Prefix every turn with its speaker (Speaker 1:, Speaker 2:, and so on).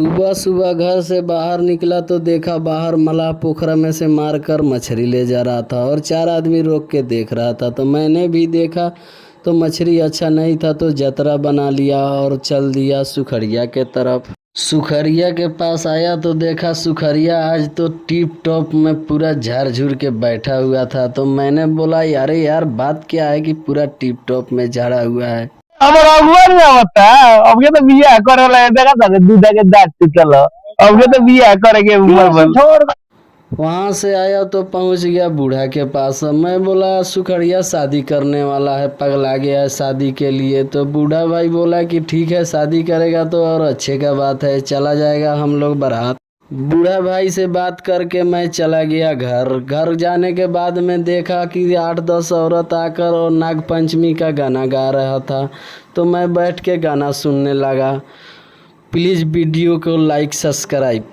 Speaker 1: सुबह सुबह घर से बाहर निकला तो देखा बाहर मलाह पोखरा में से मारकर मछली ले जा रहा था और चार आदमी रोक के देख रहा था। तो मैंने भी देखा तो मछली अच्छा नहीं था तो जतरा बना लिया और चल दिया सुखरिया के तरफ। सुखरिया के पास आया तो देखा सुखरिया आज तो टिप टॉप में पूरा झाड़ के बैठा हुआ था। तो मैंने बोला यारे यार बात क्या है कि पूरा टिप टॉप में झाड़ा हुआ है।
Speaker 2: আমার অগুয়ার অবস্থা অবকে তো বিয়া করে দেখা যাবে দুটাকে যাচ্ছে চলো অবকে तो बिया करेंगे उम्र भर।
Speaker 1: वहां से आया तो पहुंच गया बूढ़ा के पास। मैं बोला सुखड़िया शादी करने वाला है, पगला गया है शादी के लिए। तो बूढ़ा भाई बोला कि ठीक है शादी करेगा तो और अच्छे का बात है, चला जाएगा हम लोग बारात। बूढ़ा भाई से बात करके मैं चला गया घर जाने के बाद में देखा कि 8-10 औरत आकर और नाग पंचमी का गाना गा रहा था। तो मैं बैठ के गाना सुनने लगा। प्लीज़ वीडियो को लाइक सब्सक्राइब।